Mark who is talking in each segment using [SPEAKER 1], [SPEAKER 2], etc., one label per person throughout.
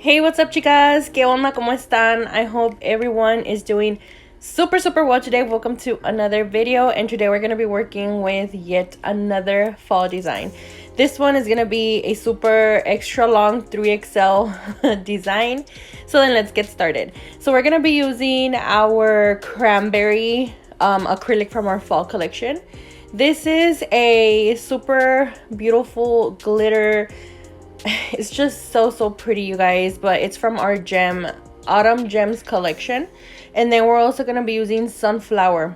[SPEAKER 1] Hey, what's up, chicas? ¿Qué onda? ¿Cómo están? I hope everyone is doing super well today. Welcome to another video, and today we're going to be working with yet another fall design. This one is going to be a super extra long 3XL design. So then let's get started. So we're going to be using our cranberry acrylic from our fall collection. This is a super beautiful glitter. It's just so pretty, you guys, but it's from our autumn gems collection. And then we're also going to be using sunflower.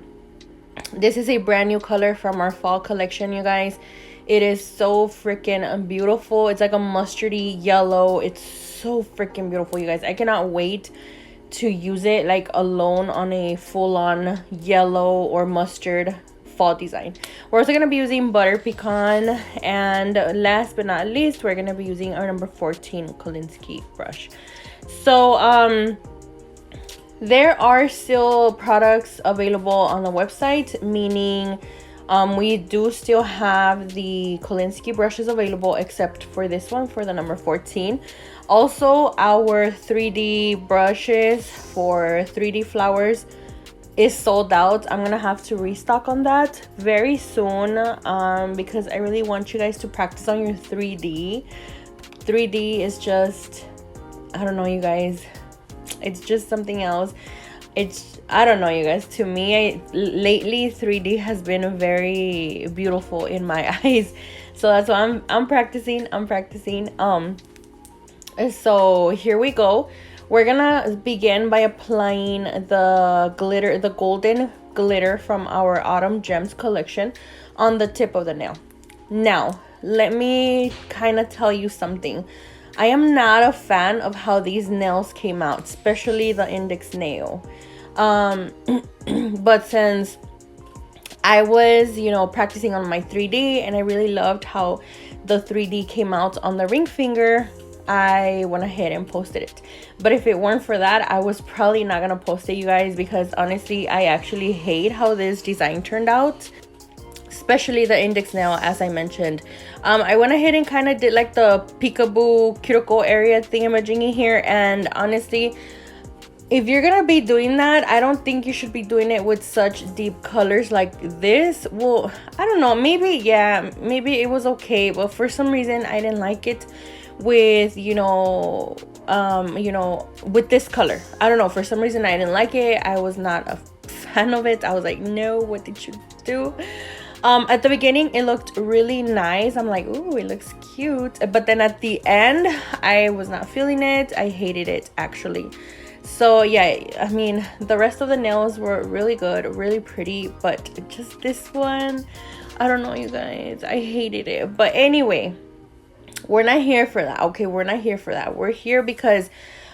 [SPEAKER 1] This is a brand new color from our fall collection, you guys. It is so freaking beautiful. It's like a mustardy yellow. It's so freaking beautiful, you guys. I cannot wait to use it like alone on a full-on yellow or mustard fall design. We're also going to be using butter pecan, and last but not least, we're going to be using our number 14 Kolinsky brush. So there are still products available on the website, meaning we do still have the Kolinsky brushes available, except for this one, for the number 14. Also, our 3D brushes for 3D flowers is sold out. I'm gonna have to restock on that very soon because I really want you guys to practice on your 3D. 3D is just, I don't know, you guys, it's just something else. I don't know, you guys, to me, lately 3D has been very beautiful in my eyes. So that's why I'm practicing. So here we go. We're gonna begin by applying the glitter, the golden glitter from our Autumn Gems collection on the tip of the nail. Now, let me kind of tell you something. I am not a fan of how these nails came out, especially the index nail. But since I was, practicing on my 3D and I really loved how the 3D came out on the ring finger, I went ahead and posted it. But if it weren't for that, I was probably not gonna post it, you guys, because honestly, I actually hate how this design turned out, especially the index nail, as I mentioned. I went ahead and kind of did like the peekaboo cuticle area thingamajiggy here, and honestly, if you're gonna be doing that, I don't think you should be doing it with such deep colors like this. Well, I don't know, maybe it was okay, but for some reason I didn't like it with with this color. I don't know, for some reason I didn't like it. I was not a fan of it. I was like, no, what did you do? At the beginning it looked really nice. I'm like, ooh, it looks cute, but then at the end I was not feeling it. I hated it, actually. So yeah, I mean, the rest of the nails were really good, really pretty, but just this one, I don't know, you guys, I hated it. But anyway, we're not here for that, okay? We're not here for that. We're here because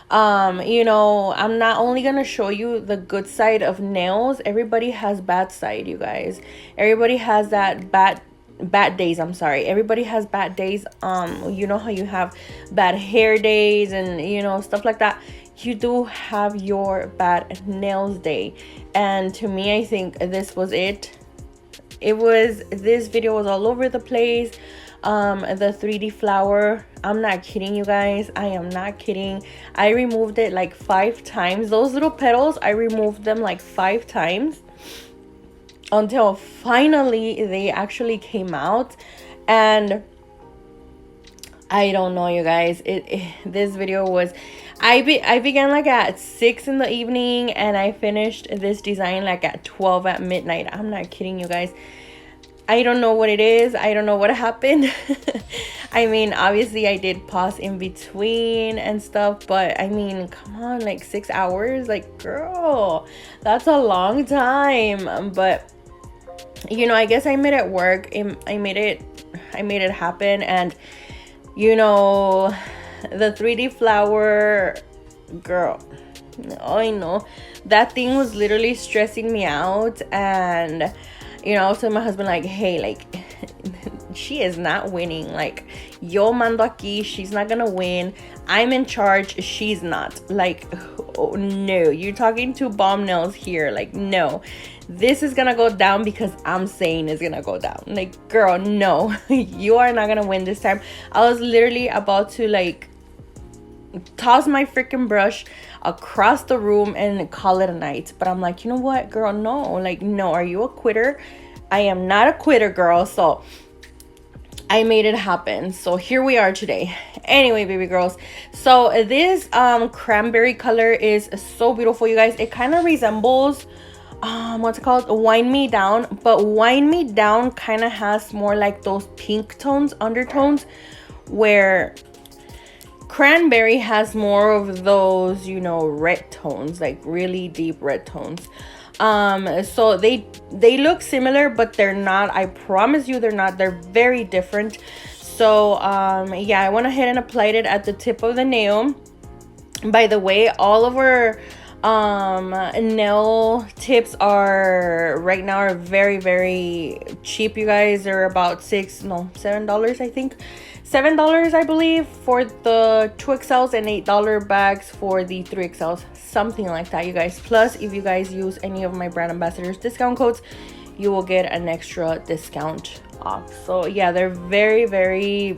[SPEAKER 1] I'm not only gonna show you the good side of nails. Everybody has bad side, you guys. Everybody has that bad days. I'm sorry, everybody has bad days. You know how you have bad hair days and stuff like that. You do have your bad nails day, and to me, I think this was it. This video was all over the place. The 3D flower, I'm not kidding, you guys, I am not kidding. I removed it like 5 times. Those little petals, I removed them like 5 times until finally they actually came out. And I don't know, you guys, this video was, I began like at 6 in the evening and I finished this design like at 12 at midnight. I'm not kidding, you guys. I don't know what it is. I don't know what happened. I mean, obviously I did pause in between and stuff, but I mean, come on, like 6 hours, like, girl, that's a long time. But I guess I made it work. I made it happen. And the 3D flower, girl, I know that thing was literally stressing me out. And I was telling my husband, like, hey, like, she is not winning. Like, yo mando aquí, she's not gonna win. I'm in charge, she's not. Like, oh, no, you're talking to BOMBNAILZ here. Like, no, this is gonna go down because I'm saying it's gonna go down. Like, girl, no, you are not gonna win this time. I was literally about to, like, toss my freaking brush across the room and call it a night. But I'm like, you know what, girl, no. Like, no, are you a quitter? I am not a quitter, girl. So I made it happen. So here we are today. Anyway, baby girls, so this cranberry color is so beautiful, you guys. It kind of resembles what's it called, Wine Me Down, but Wine Me Down kind of has more like those pink tones, undertones, where cranberry has more of those, you know, red tones, like really deep red tones. So they look similar, but they're not. I promise you, they're not. They're very different. So yeah, I went ahead and applied it at the tip of the nail. By the way, all of our nail tips are right now are very, very cheap, you guys. They're about $7, I think. $7, I believe, for the 2XLs and $8 bags for the 3XLs, something like that, you guys. Plus, if you guys use any of my brand ambassadors discount codes, you will get an extra discount off. So yeah, they're very, very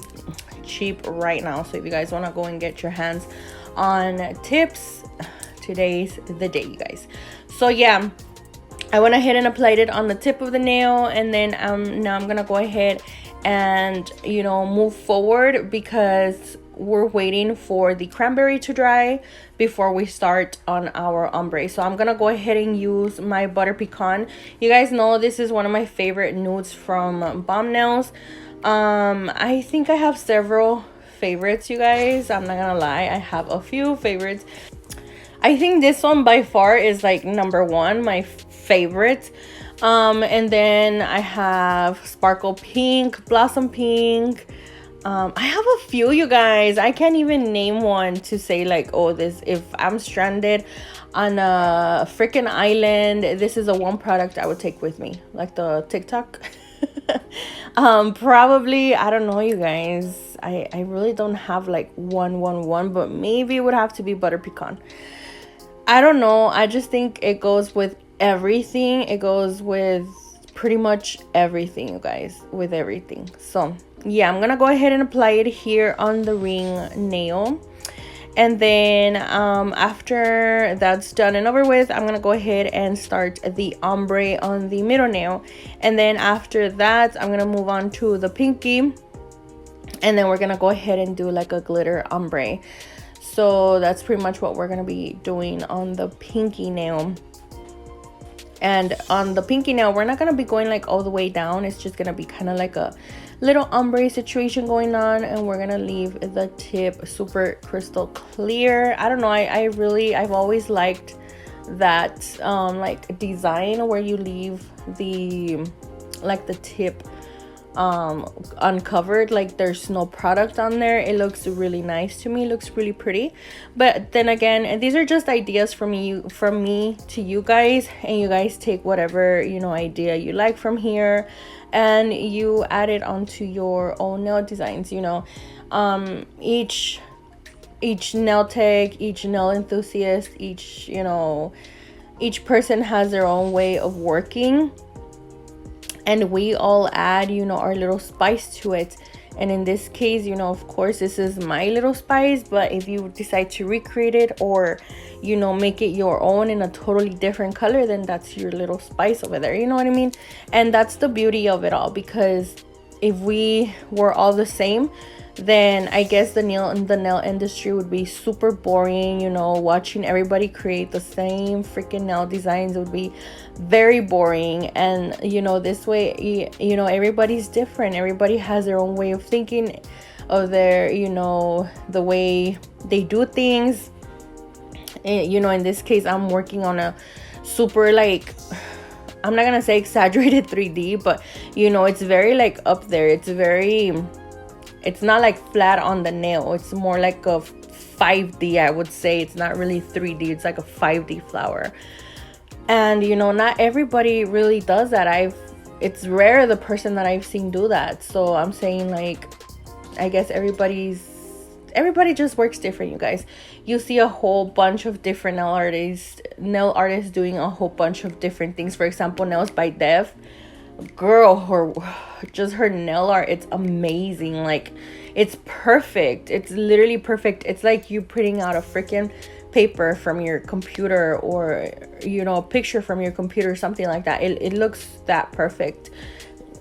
[SPEAKER 1] cheap right now. So if you guys want to go and get your hands on tips, today's the day, you guys. So yeah, I went ahead and applied it on the tip of the nail, and then now I'm gonna go ahead and, you know, move forward because we're waiting for the cranberry to dry before we start on our ombre. So I'm gonna go ahead and use my butter pecan. You guys know this is one of my favorite nudes from BOMBNAILZ. I think I have several favorites, you guys. I'm not gonna lie, I have a few favorites. I think this one by far is like number one, my favorite. And then I have sparkle pink, blossom pink. I have a few, you guys. I can't even name one to say like, oh, this, if I'm stranded on a freaking island, this is the one product I would take with me, like the TikTok. Probably, I don't know, you guys. I really don't have like one, but maybe it would have to be butter pecan. I don't know. I just think it goes with everything. It goes with pretty much everything, you guys, with everything. So yeah, I'm gonna go ahead and apply it here on the ring nail, and then after that's done and over with, I'm gonna go ahead and start the ombre on the middle nail, and then after that I'm gonna move on to the pinky, and then we're gonna go ahead and do like a glitter ombre. So that's pretty much what we're gonna be doing on the pinky nail. And on the pinky nail, we're not gonna be going like all the way down. It's just gonna be kind of like a little ombre situation going on, and we're gonna leave the tip super crystal clear. I don't know, I've always liked that like design where you leave the like the tip uncovered, like there's no product on there. It looks really nice to me. It looks really pretty. But then again, these are just ideas from me to you guys, and you guys take whatever, you know, idea you like from here and you add it onto your own nail designs. You know, each nail tech, each nail enthusiast, each person has their own way of working, and we all add, you know, our little spice to it. And in this case, you know, of course, this is my little spice, but if you decide to recreate it or, you know, make it your own in a totally different color, then that's your little spice over there, you know what I mean? And that's the beauty of it all, because if we were all the same, then I guess the nail industry would be super boring. You know, watching everybody create the same freaking nail designs would be very boring. And you know, this way, you know, everybody's different. Everybody has their own way of thinking, of their, you know, the way they do things. And, you know, in this case, I'm working on a super, like, I'm not gonna say exaggerated 3D, but you know, it's very like up there. It's not like flat on the nail. It's more like a 5D, I would say. It's not really 3D. It's like a 5D flower. And you know, not everybody really does that. It's rare the person that I've seen do that. So I'm saying, like, I guess everybody just works different, you guys. You see a whole bunch of different nail artists doing a whole bunch of different things. For example, Nails by Dev. girl, her nail art, it's amazing. Like, it's perfect. It's literally perfect. It's like you printing out a freaking paper from your computer, or you know, a picture from your computer, something like that. It looks that perfect.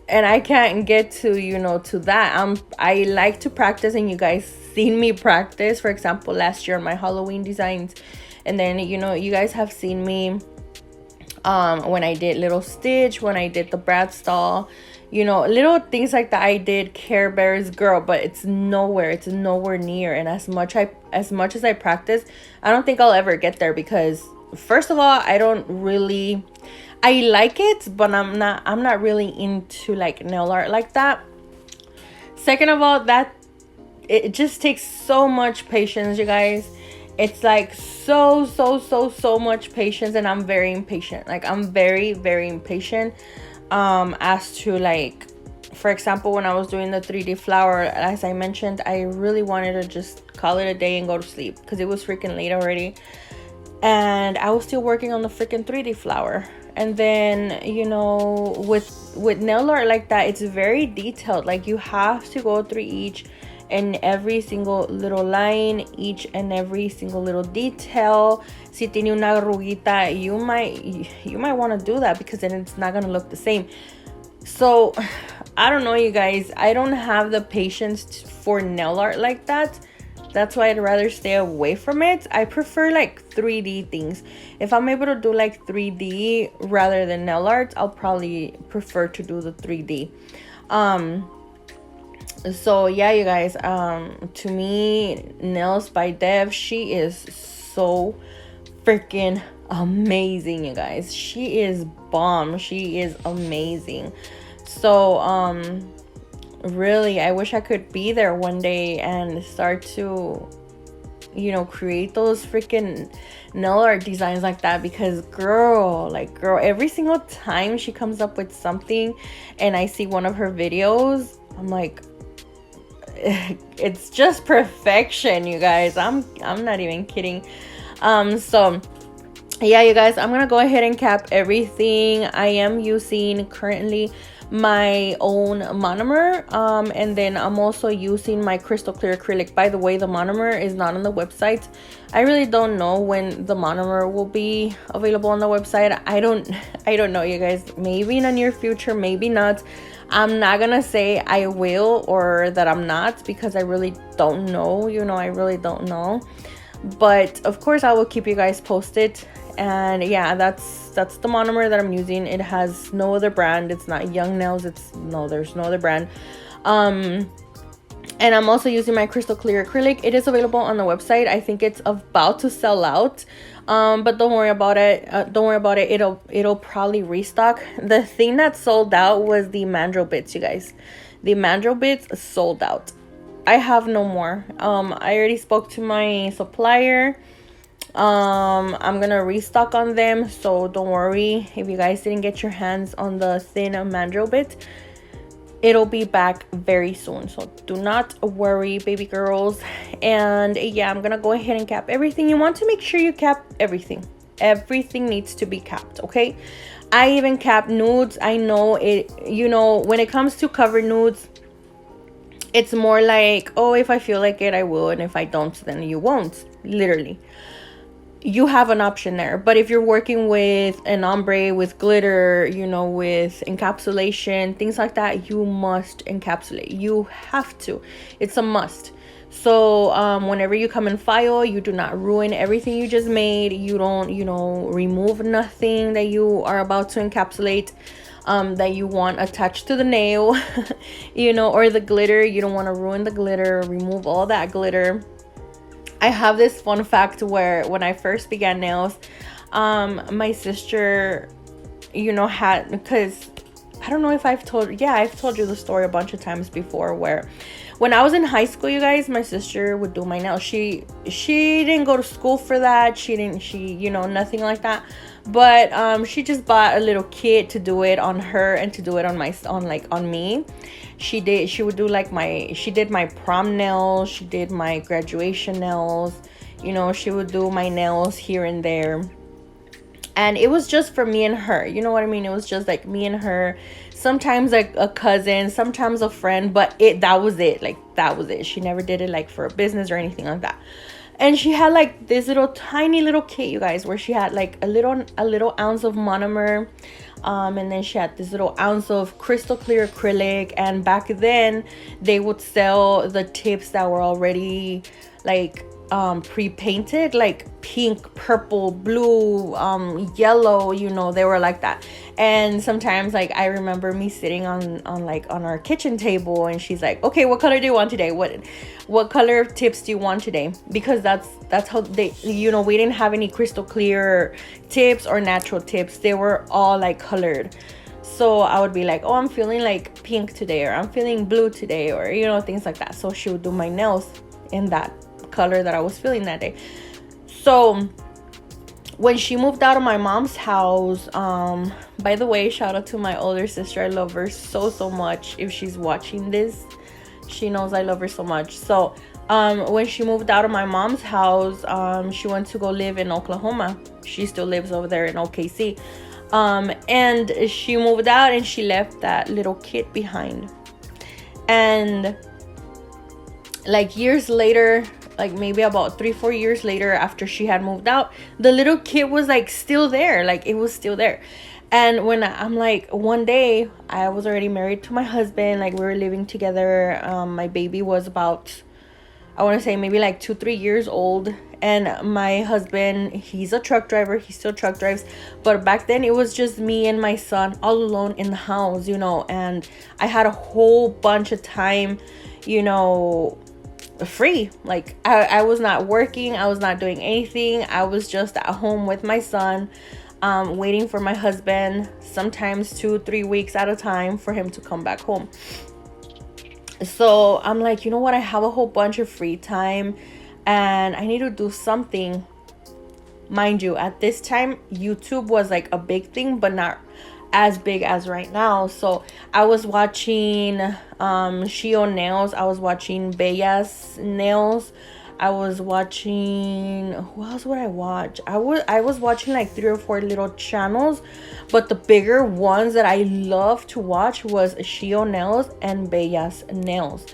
[SPEAKER 1] And I can't get to, you know, to that. I like to practice, and you guys seen me practice, for example, last year on my Halloween designs. And then, you know, you guys have seen me when I did Little Stitch, when I did the Bratz doll, you know, little things like that. I did Care Bears, girl, but it's nowhere near. And as much as I practice, I don't think I'll ever get there, because first of all, I like it, but I'm not really into like nail art like that. Second of all, that it just takes so much patience, you guys. It's like so much patience, and I'm very impatient. Like, I'm very impatient as to, like, for example, when I was doing the 3D flower, as I mentioned, I really wanted to just call it a day and go to sleep, because it was freaking late already, and I was still working on the freaking 3D flower. And then, you know, with nail art like that, it's very detailed. Like, you have to go through each and every single little line, each and every single little detail. Si tiene una arruguita, you might want to do that, because then it's not gonna look the same. So I don't know, you guys, I don't have the patience for nail art like that. That's why I'd rather stay away from it. I prefer like 3D things. If I'm able to do like 3D rather than nail art, I'll probably prefer to do the 3D. So yeah, you guys, to me, Nails by Dev, she is so freaking amazing, you guys. She is bomb. She is amazing. So really, I wish I could be there one day and start to, you know, create those freaking nail art designs like that, because girl, every single time she comes up with something and I see one of her videos, I'm like, it's just perfection, you guys. I'm not even kidding. So yeah, you guys, I'm gonna go ahead and cap everything. I am using currently my own monomer, and then I'm also using my crystal clear acrylic. By the way, the monomer is not on the website. I really don't know when the monomer will be available on the website. I don't know, you guys. Maybe in the near future, maybe not. I'm not gonna say I will or that I'm not, because I really don't know. You know, I really don't know. But of course, I will keep you guys posted. And yeah, that's the monomer that I'm using. It has no other brand. It's not Young Nails. There's no other brand. And I'm also using my crystal clear acrylic. It is available on the website. I think it's about to sell out. But don't worry about it. It'll probably restock. The thing that sold out was the mandrel bits, you guys. The mandrel bits sold out. I have no more. I already spoke to my supplier. I'm gonna restock on them, so don't worry if you guys didn't get your hands on the thin mandrel bit. It'll be back very soon, so do not worry, baby girls. And yeah, I'm gonna go ahead and cap everything. You want to make sure you cap everything. Everything needs to be capped, okay? I even cap nudes. I know it, you know, when it comes to cover nudes, it's more like, oh, if I feel like it, I will, and if I don't, then you won't. Literally, you have an option there. But if you're working with an ombre, with glitter, you know, with encapsulation, things like that, you must encapsulate. You have to. It's a must. So whenever you come and file, you do not ruin everything you just made. You don't, you know, remove nothing that you are about to encapsulate, that you want attached to the nail, you know, or the glitter. You don't want to ruin the glitter, remove all that glitter. I have this fun fact where when I first began nails, my sister, you know, had, because I don't know if I've told you the story a bunch of times before, where when I was in high school, you guys, my sister would do my nails. She didn't go to school for that. She you know, nothing like that. But she just bought a little kit to do it on her and to do it on me. She did my prom nails, she did my graduation nails, you know, she would do my nails here and there. And it was just for me and her, you know what I mean? It was just like me and her, sometimes like a cousin, sometimes a friend, but that was it. Like, that was it. She never did it like for a business or anything like that. And she had like this little tiny little kit, you guys, where she had like a little ounce of monomer, and then she had this little ounce of crystal clear acrylic. And back then they would sell the tips that were already like pre-painted, like pink, purple, blue, yellow, you know, they were like that. And sometimes like I remember me sitting on our kitchen table, and she's like, okay, what color do you want today? What color tips do you want today? Because that's how they, you know, we didn't have any crystal clear tips or natural tips. They were all like colored. So I would be like, oh, I'm feeling like pink today, or I'm feeling blue today, or, you know, things like that. So she would do my nails in that color that I was feeling that day. So when she moved out of my mom's house, by the way, shout out to my older sister. I love her so much. If she's watching this, she knows I love her so much. So when she moved out of my mom's house, she went to go live in Oklahoma. She still lives over there in OKC. And she moved out, and she left that little kit behind. And like years later, like maybe about 3-4 years later, after she had moved out, the little kit was like still there. Like, it was still there. And when I'm like, one day I was already married to my husband, like we were living together. My baby was about, I want to say maybe like 2-3 years old. And my husband, he's a truck driver. He still truck drives. But back then it was just me and my son all alone in the house, you know. And I had a whole bunch of time, you know, free. Like I was not working. I was not doing anything. I was just at home with my son, waiting for my husband, sometimes 2-3 weeks at a time, for him to come back home. So I'm like, you know what? I have a whole bunch of free time, and I need to do something. Mind you, at this time, YouTube was like a big thing, but not as big as right now. So I was watching Shio Nails. I was watching Bella's Nails. I was watching, who else would I watch? I was watching like 3 or 4 little channels, but the bigger ones that I love to watch was Shio Nails and Bella's Nails.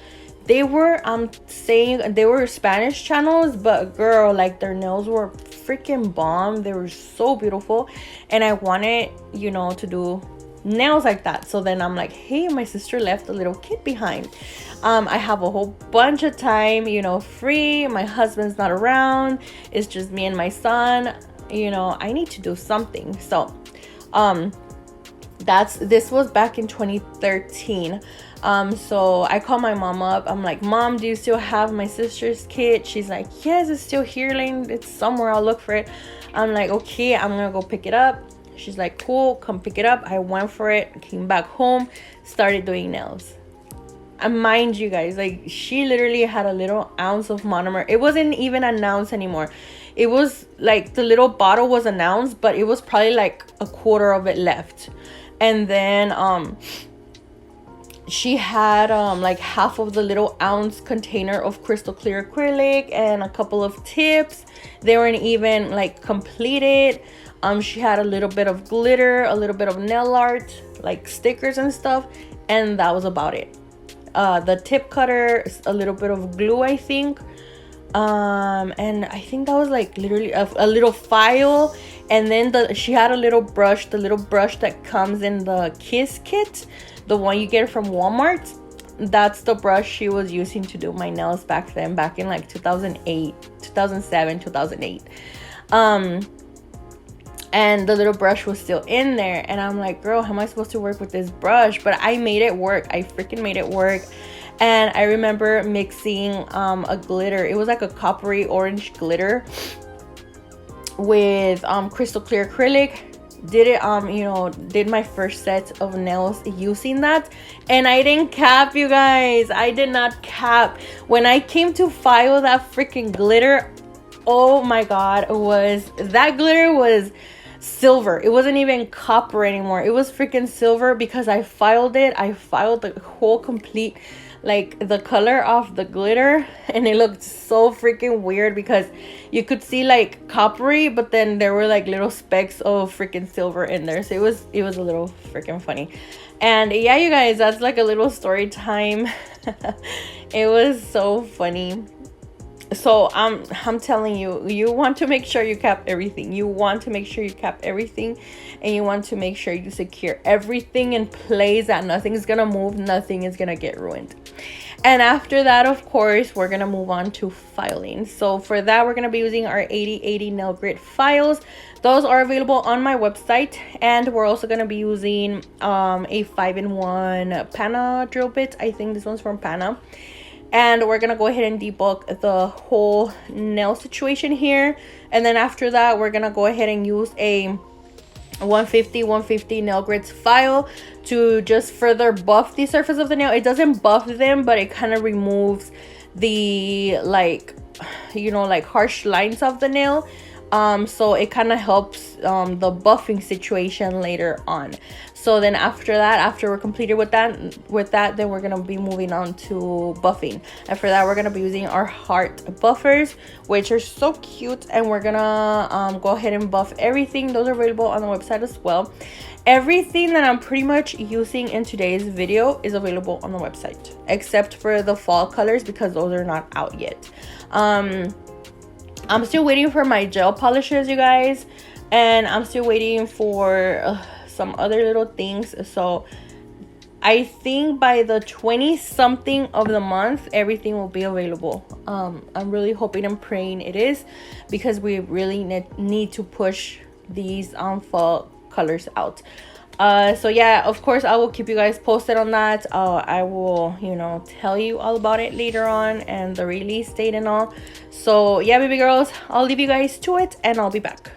[SPEAKER 1] They were saying they were Spanish channels, but girl, like their nails were freaking bomb. They were so beautiful, and I wanted, you know, to do nails like that. So then I'm like, hey, my sister left a little kit behind. I have a whole bunch of time, you know, free. My husband's not around. It's just me and my son. You know, I need to do something. So this was back in 2013. So I called my mom up. I'm like, Mom, do you still have my sister's kit? She's like, yes, it's still here, Lane. It's somewhere. I'll look for it. I'm like, okay, I'm gonna go pick it up. She's like, cool, come pick it up. I went for it, came back home, started doing nails. And mind you guys, like, she literally had a little ounce of monomer. It wasn't even an ounce anymore. It was like the little bottle was an ounce, but it was probably like a quarter of it left. And then she had like half of the little ounce container of crystal clear acrylic and a couple of tips. They weren't even like completed. She had a little bit of glitter, a little bit of nail art, like stickers and stuff, and that was about it. The tip cutter, a little bit of glue, I think, and I think that was like literally a little file. And then she had a little brush, the little brush that comes in the Kiss kit, the one you get from Walmart. That's the brush she was using to do my nails back then, back in like 2008, 2007, 2008. And the little brush was still in there. And I'm like, girl, how am I supposed to work with this brush? But I made it work. I freaking made it work. And I remember mixing a glitter. It was like a coppery orange glitter with crystal clear acrylic. Did it, you know, did my first set of nails using that. And I didn't cap, you guys. I did not cap. When I came to file that freaking glitter, oh my God, that glitter was silver. It wasn't even copper anymore. It was freaking silver because I filed it. I filed the whole complete like the color of the glitter, and it looked so freaking weird because you could see like coppery, but then there were like little specks of freaking silver in there. So it was a little freaking funny. And yeah, you guys, that's like a little story time. It was so funny. So I'm telling you, you want to make sure you cap everything. You want to make sure you cap everything, and you want to make sure you secure everything in place, that nothing's gonna move, nothing is gonna get ruined. And after that, of course, we're gonna move on to filing. So for that, we're gonna be using our 8080 nail grit files. Those are available on my website, and we're also gonna be using a 5-in-1 Pana drill bit. I think this one's from Pana. And we're gonna go ahead and debug the whole nail situation here. And then after that, we're gonna go ahead and use a 150 nail grits file to just further buff the surface of the nail. It doesn't buff them, but it kind of removes the, like, you know, like harsh lines of the nail. So it kind of helps the buffing situation later on. So then after that, after we're completed with that, then we're gonna be moving on to buffing. And for that, we're gonna be using our heart buffers, which are so cute. And we're gonna go ahead and buff everything. Those are available on the website as well. Everything that I'm pretty much using in today's video is available on the website, except for the fall colors, because those are not out yet. I'm still waiting for my gel polishes, you guys, and I'm still waiting for some other little things. So I think by the 20 something of the month, everything will be available. I'm really hoping and praying it is, because we really need to push these fall colors out. So yeah, of course I will keep you guys posted on that. I will, you know, tell you all about it later on, and the release date and all. So yeah, baby girls, I'll leave you guys to it, and I'll be back.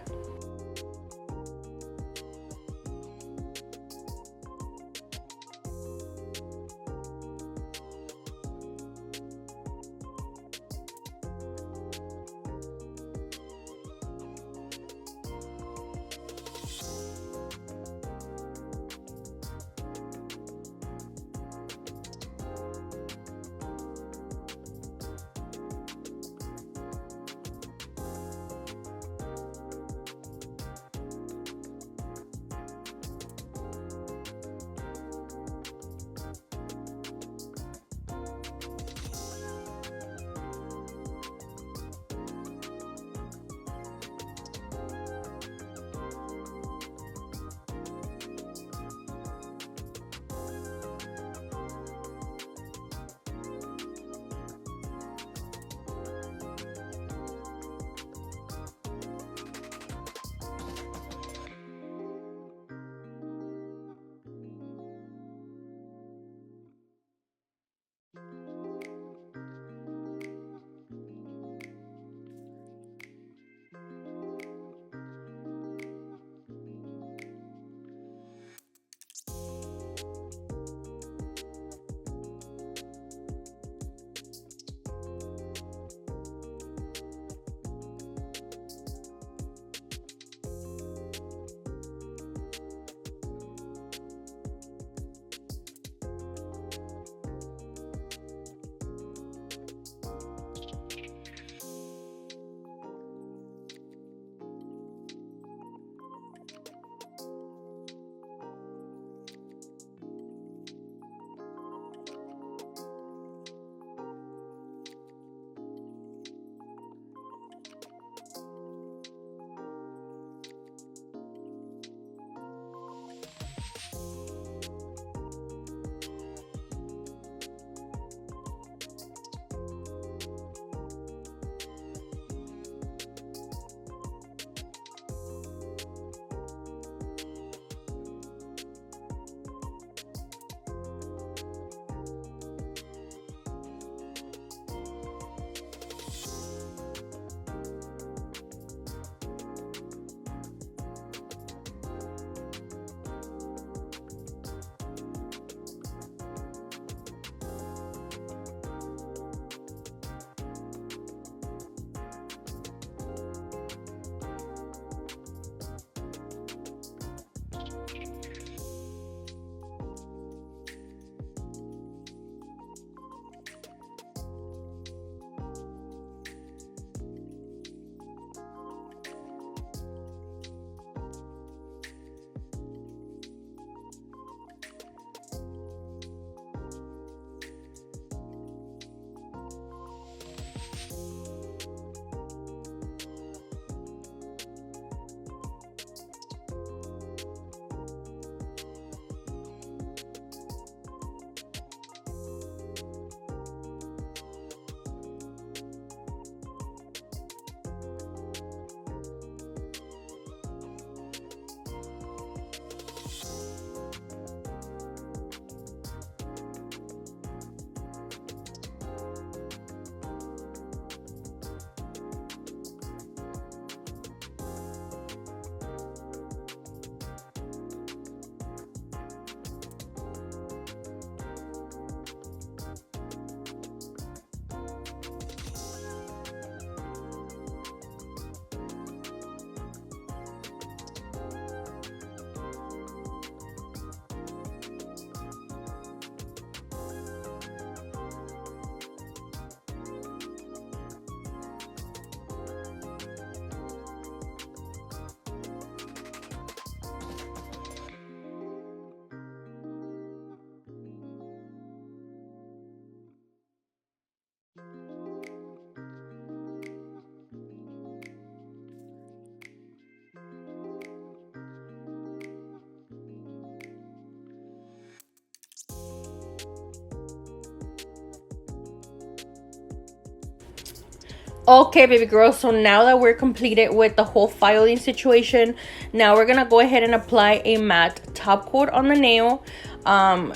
[SPEAKER 1] Okay, baby girl, so now that we're completed with the whole filing situation, now we're gonna go ahead and apply a matte top coat on the nail.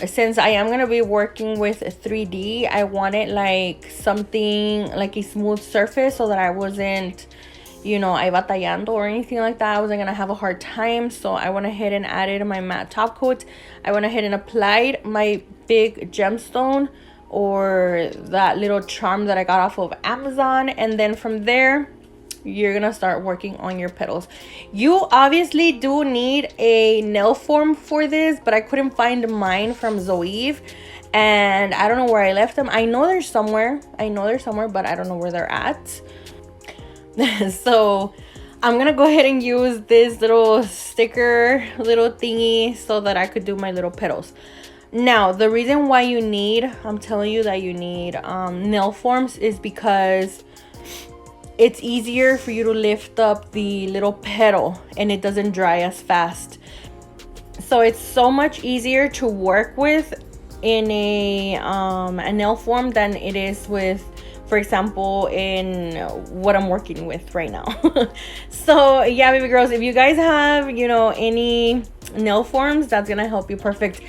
[SPEAKER 1] Since I am gonna be working with 3D, I wanted like something like a smooth surface so that I wasn't, you know, I batallando or anything like that. I wasn't gonna have a hard time, so I went ahead and added my matte top coat. I went ahead and applied my big gemstone, or that little charm that I got off of Amazon, and then from there you're gonna start working on your petals. You obviously do need a nail form for this, but I couldn't find mine from Zoeve, and I don't know where I left them. I know they're somewhere, but I don't know where they're at. So I'm gonna go ahead and use this little sticker little thingy so that I could do my little petals. Now, the reason why you need, I'm telling you that you need nail forms is because it's easier for you to lift up the little petal and it doesn't dry as fast. So it's so much easier to work with in a nail form than it is with, for example, in what I'm working with right now. So yeah, baby girls, if you guys have, you know, any nail forms, that's gonna help you perfect.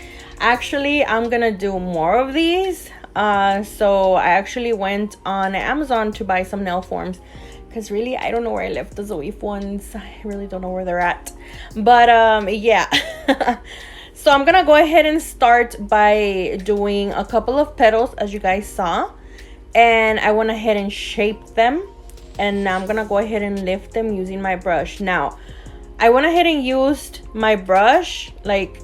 [SPEAKER 1] Actually, I'm gonna do more of these. So I actually went on Amazon to buy some nail forms, because really I don't know where I left the Zoeve ones. I really don't know where they're at, but yeah. So I'm gonna go ahead and start by doing a couple of petals, as you guys saw, and I went ahead and shaped them, and now I'm gonna go ahead and lift them using my brush. Now I went ahead and used my brush like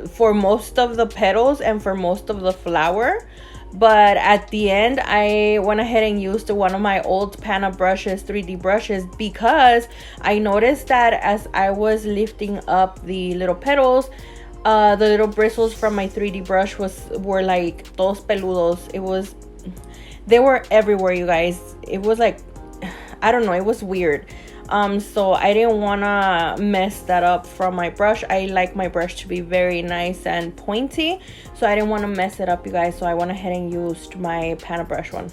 [SPEAKER 1] for most of the petals and for most of the flower, but at the end I went ahead and used one of my old Pana brushes, 3D brushes, because I noticed that as I was lifting up the little petals, the little bristles from my 3D brush were like todos peludos. They were everywhere, you guys. It was like, I don't know, it was weird. So I didn't want to mess that up from my brush. I like my brush to be very nice and pointy, so I didn't want to mess it up, you guys. So I went ahead and used my Pana brush one.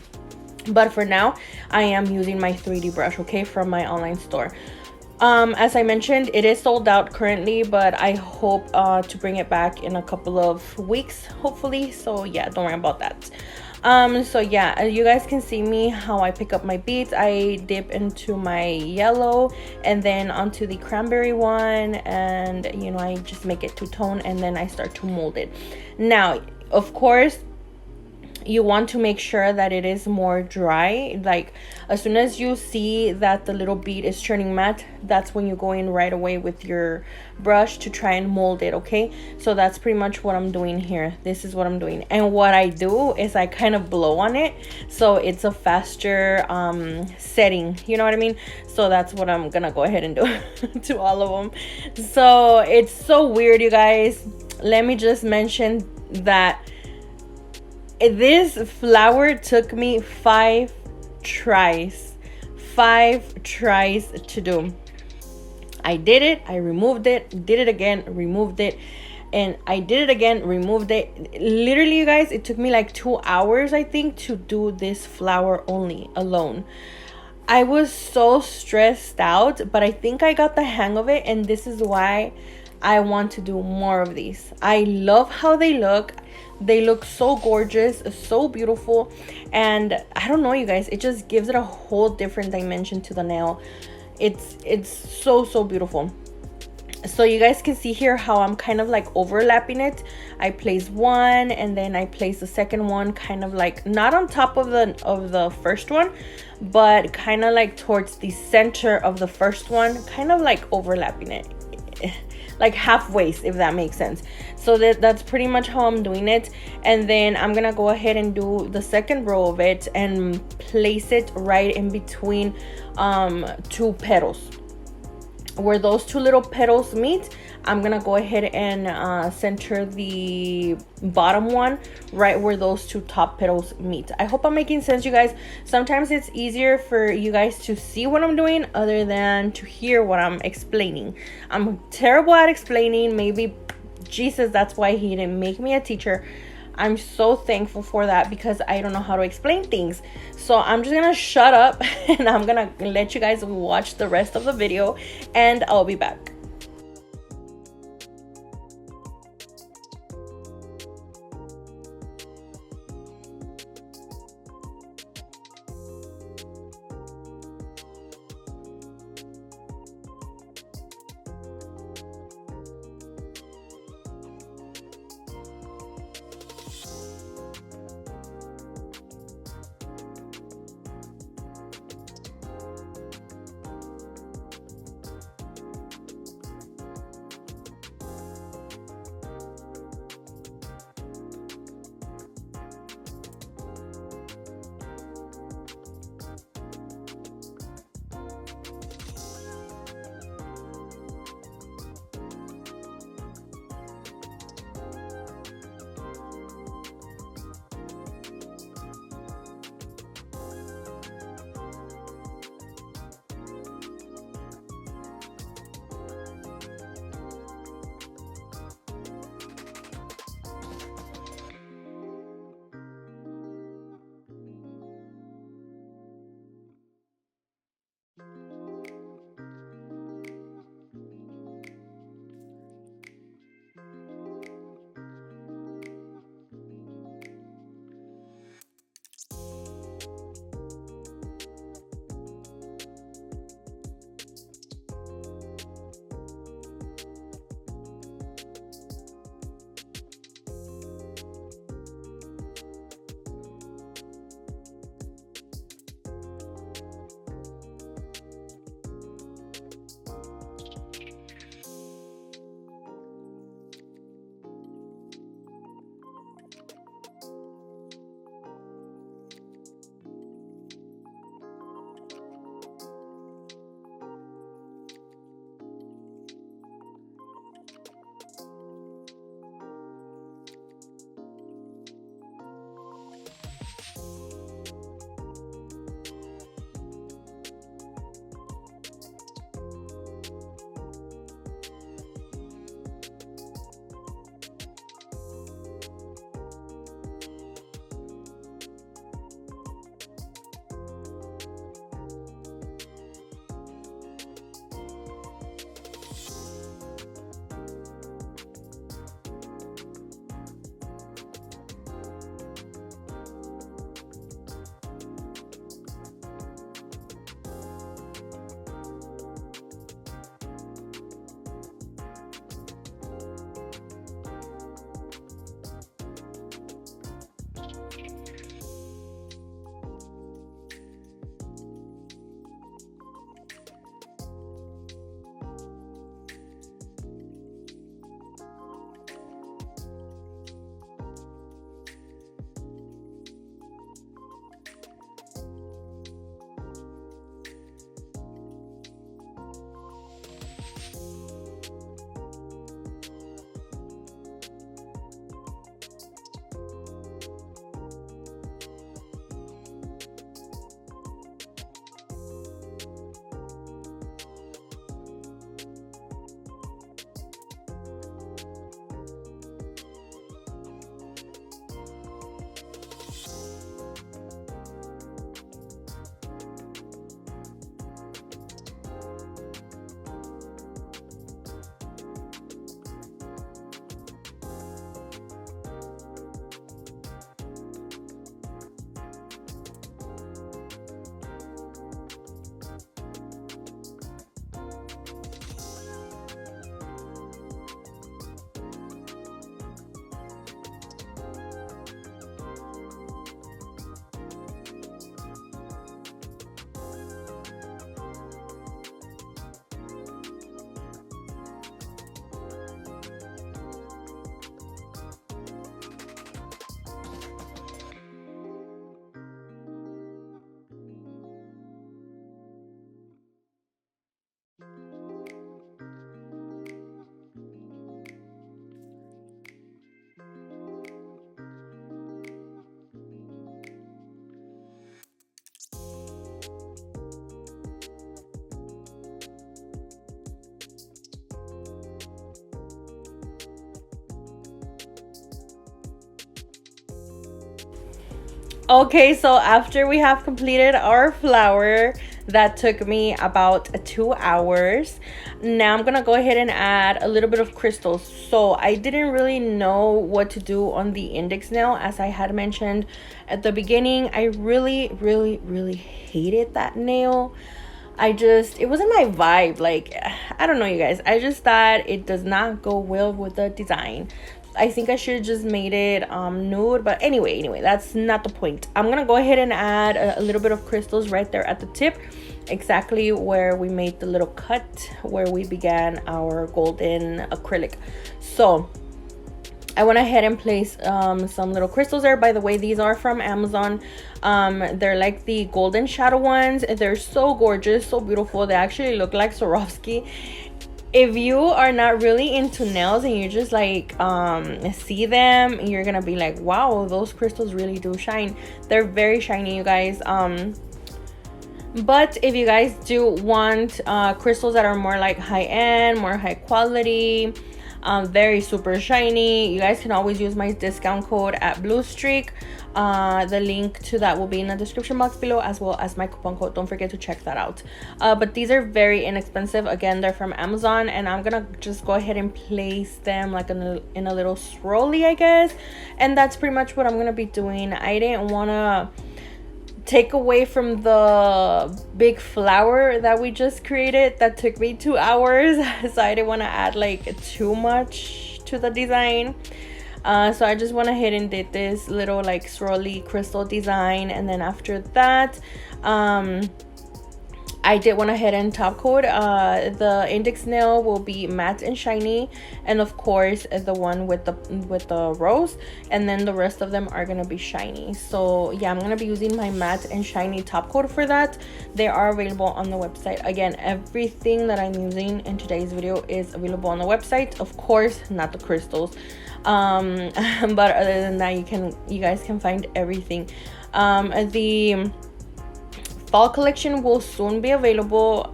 [SPEAKER 1] But for now, I am using my 3D brush, okay, from my online store. As I mentioned, it is sold out currently, but I hope to bring it back in a couple of weeks, hopefully. So yeah, don't worry about that. So yeah, you guys can see me how I pick up my beads. I dip into my yellow and then onto the cranberry one, and you know, I just make it two-tone, and then I start to mold it. Now, of course, you want to make sure that it is more dry. Like as soon as you see that the little bead is turning matte, that's when you go in right away with your brush to try and mold it, okay? So that's pretty much what I'm doing here. This is what I'm doing, and what I do is I kind of blow on it so it's a faster setting, you know what I mean? So that's what I'm gonna go ahead and do to all of them. So it's so weird, you guys. Let me just mention that this flower took me 5 tries to do. I did it, I removed it, did it again, removed it, and I did it again, removed it. Literally, you guys, it took me like 2 hours, I think, to do this flower only alone. I was so stressed out, but I think I got the hang of it, and this is why I want to do more of these. I love how they look. They look so gorgeous, so beautiful, and I don't know, you guys, it just gives it a whole different dimension to the nail. It's so beautiful. So you guys can see here how I'm kind of like overlapping it. I place one and then I place the second one kind of like not on top of the first one, but kind of like towards the center of the first one, kind of like overlapping it like halfway, if that makes sense. So that's pretty much how I'm doing it. And then I'm gonna go ahead and do the second row of it and place it right in between 2 petals. Where those 2 little petals meet, I'm gonna go ahead and center the bottom one right where those 2 top petals meet. I hope I'm making sense, you guys. Sometimes it's easier for you guys to see what I'm doing other than to hear what I'm explaining. I'm terrible at explaining. Maybe Jesus, that's why he didn't make me a teacher. I'm so thankful for that because I don't know how to explain things. So I'm just gonna shut up and I'm gonna let you guys watch the rest of the video, and I'll be back. Okay, so after we have completed our flower, that took me about 2 hours. Now I'm gonna go ahead and add a little bit of crystals. So I didn't really know what to do on the index nail, as I had mentioned at the beginning. I really hated that nail. It wasn't my vibe. Like, I don't know, you guys, I just thought it does not go well with the design. I think I should have just made it nude, but anyway, that's not the point. I'm gonna go ahead and add a little bit of crystals right there at the tip, exactly where we made the little cut where we began our golden acrylic. So I went ahead and placed some little crystals there. By the way, these are from Amazon. They're like the golden shadow ones. They're so gorgeous, so beautiful. They actually look like Swarovski. If you are not really into nails and you just like see them, you're gonna be like, wow, those crystals really do shine. They're very shiny, you guys. But if you guys do want crystals that are more like high-end, more high quality, very super shiny, you guys can always use my discount code at Bluestreak. The link to that will be in the description box below, as well as my coupon code. Don't forget to check that out. But these are very inexpensive. Again, they're from Amazon, and I'm gonna just go ahead and place them like in a little swirly, I guess. And that's pretty much what I'm gonna be doing. I didn't want to take away from the big flower that we just created that took me 2 hours. So I didn't want to add like too much to the design. So I just went ahead and did this little like swirly crystal design, and then after that I did went ahead and top coat. The index nail will be matte and shiny, and of course the one with the rose, and then the rest of them are gonna be shiny. So yeah, I'm gonna be using my matte and shiny top coat for that. They are available on the website. Again, everything that I'm using in today's video is available on the website. Of course, not the crystals. But other than that, you guys can find everything. The fall collection will soon be available.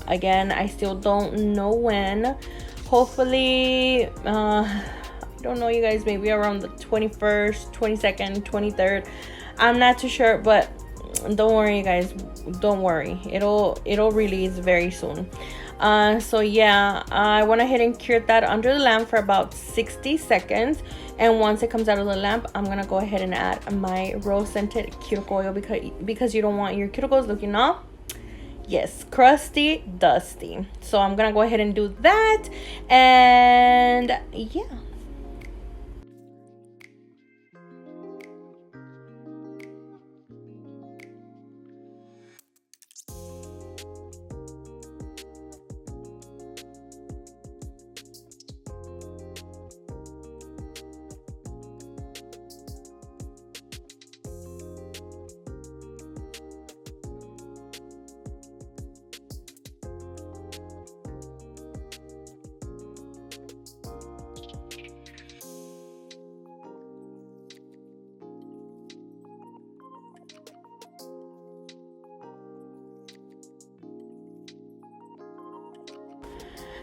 [SPEAKER 1] Again, I still don't know when. Hopefully, I don't know, you guys, maybe around the 21st, 22nd, 23rd. I'm not too sure, but don't worry, you guys, don't worry, it'll release very soon. So yeah, I went ahead and cured that under the lamp for about 60 seconds, and once it comes out of the lamp, I'm gonna go ahead and add my rose scented cuticle oil, because you don't want your cuticles looking all, yes, crusty, dusty. So I'm gonna go ahead and do that, and yeah.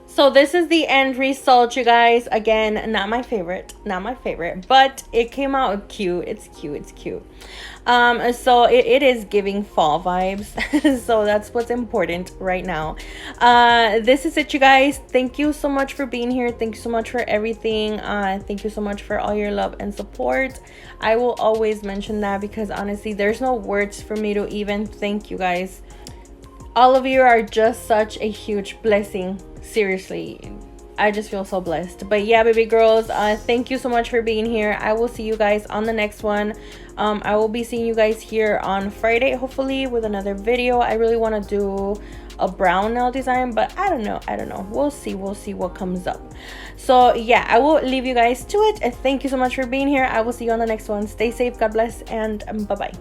[SPEAKER 1] So this is the end result, you guys. Again, not my favorite, but it came out cute. It's cute. So it is giving fall vibes. So that's what's important right now. This is it, you guys. Thank you so much for being here. Thank you so much for everything. Thank you so much for all your love and support. I will always mention that, because honestly, there's no words for me to even thank you guys. All of you are just such a huge blessing. Seriously, I just feel so blessed. But yeah, baby girls, thank you so much for being here. I will see you guys on the next one. I will be seeing you guys here on Friday, hopefully, with another video. I really want to do a brown nail design, but I don't know. We'll see what comes up. So yeah, I will leave you guys to it, and thank you so much for being here. I will see you on the next one. Stay safe, God bless, and bye bye.